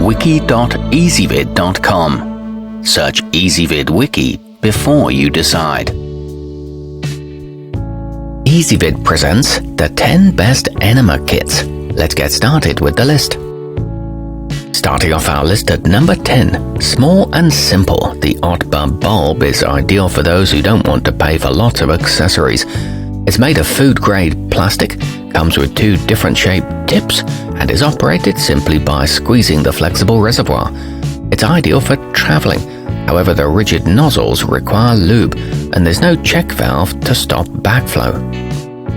wiki.ezvid.com. Search Ezvid Wiki before you decide. Ezvid presents the 10 best Enema kits. Let's get started with the list. Starting off our list at number 10, small and simple, the otbba bulb is ideal for those who don't want to pay for lots of accessories. It's made of food-grade plastic, comes with 2 different shaped tips, and is operated simply by squeezing the flexible reservoir. It's ideal for traveling. However, the rigid nozzles require lube, and there's no check valve to stop backflow.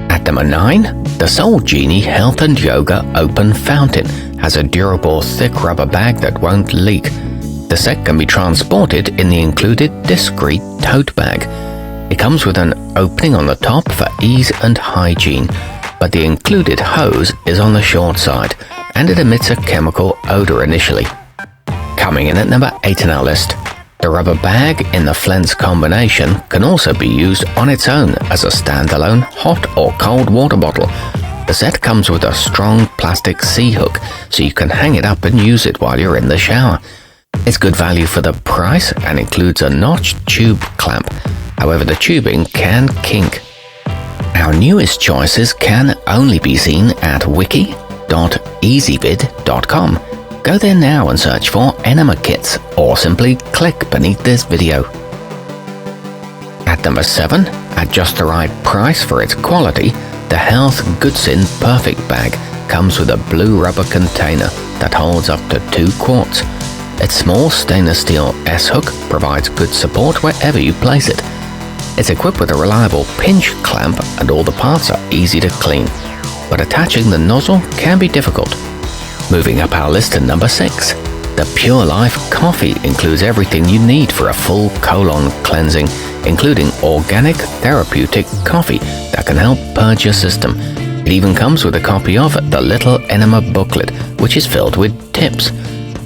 At number 9, the soulgenie Health and Yoga Open Fountain has a durable, thick rubber bag that won't leak. The set can be transported in the included discreet tote bag. It comes with an opening on the top for ease and hygiene, but the included hose is on the short side, and it emits a chemical odor initially. Coming in at number 8 on our list, the rubber bag in the flents combination can also be used on its own as a standalone hot or cold water bottle. The set comes with a strong plastic C-hook, so you can hang it up and use it while you're in the shower. It's good value for the price and includes a notched tube clamp. However, the tubing can kink. Our newest choices can only be seen at wiki.ezvid.com. Go there now and search for Enema kits, or simply click beneath this video. At number 7, at just the right price for its quality, the Health Goodsin Perfect Bag comes with a blue rubber container that holds up to 2 quarts. Its small stainless steel S-hook provides good support wherever you place it. It's equipped with a reliable pinch clamp and all the parts are easy to clean, but attaching the nozzle can be difficult. Moving up our list to number 6, the purelife coffee includes everything you need for a full colon cleansing, including organic therapeutic coffee that can help purge your system. It even comes with a copy of the Little Enema booklet, which is filled with tips.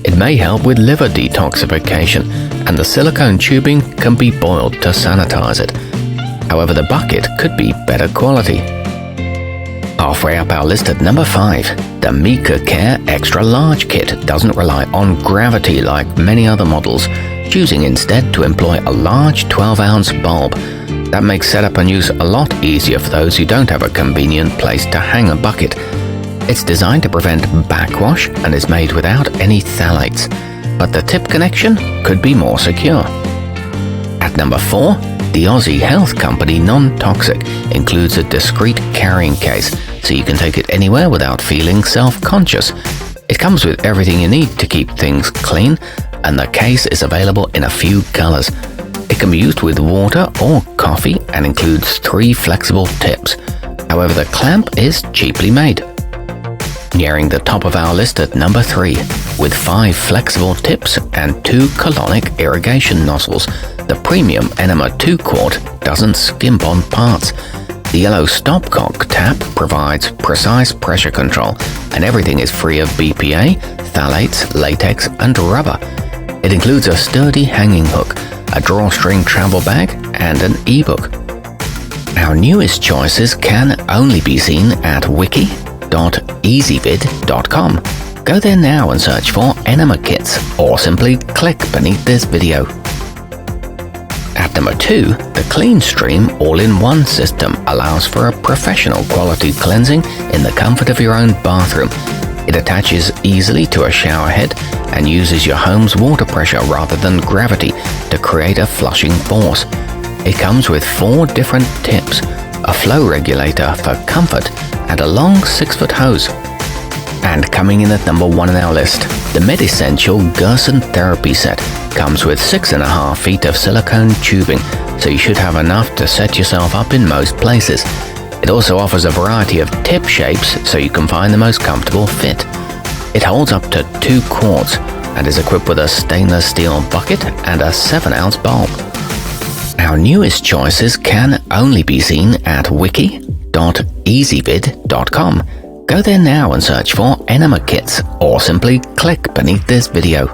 It may help with liver detoxification, and the silicone tubing can be boiled to sanitize it. However, the bucket could be better quality. Halfway up our list at number 5, the mikacare Extra Large Kit doesn't rely on gravity like many other models, choosing instead to employ a large 12-ounce bulb. That makes setup and use a lot easier for those who don't have a convenient place to hang a bucket. It's designed to prevent backwash and is made without any phthalates, but the tip connection could be more secure. At number 4, the Aussie health company Non-Toxic includes a discreet carrying case, so you can take it anywhere without feeling self-conscious. It comes with everything you need to keep things clean, and the case is available in a few colors. It can be used with water or coffee and includes 3 flexible tips. However, the clamp is cheaply made. Nearing the top of our list at number 3, with 5 flexible tips and 2 colonic irrigation nozzles, the premium Enema 2-quart doesn't skimp on parts. The yellow stopcock tap provides precise pressure control, and everything is free of BPA, phthalates, latex, and rubber. It includes a sturdy hanging hook, a drawstring travel bag, and an e-book. Our newest choices can only be seen at wiki.ezvid.com. Go there now and search for Enema kits, or simply click beneath this video. At number 2, the cleanstream all-in-one system allows for a professional quality cleansing in the comfort of your own bathroom. It attaches easily to a shower head and uses your home's water pressure rather than gravity to create a flushing force. It comes with 4 different tips, a flow regulator for comfort, and a long 6-foot hose. And coming in at number 1 on our list, the medisential gerson therapy set comes with 6.5 feet of silicone tubing, so you should have enough to set yourself up in most places. It also offers a variety of tip shapes so you can find the most comfortable fit. It holds up to 2 quarts and is equipped with a stainless steel bucket and a 7-ounce bulb. Our newest choices can only be seen at wiki.ezvid.com. Go there now and search for Enema kits, or simply click beneath this video.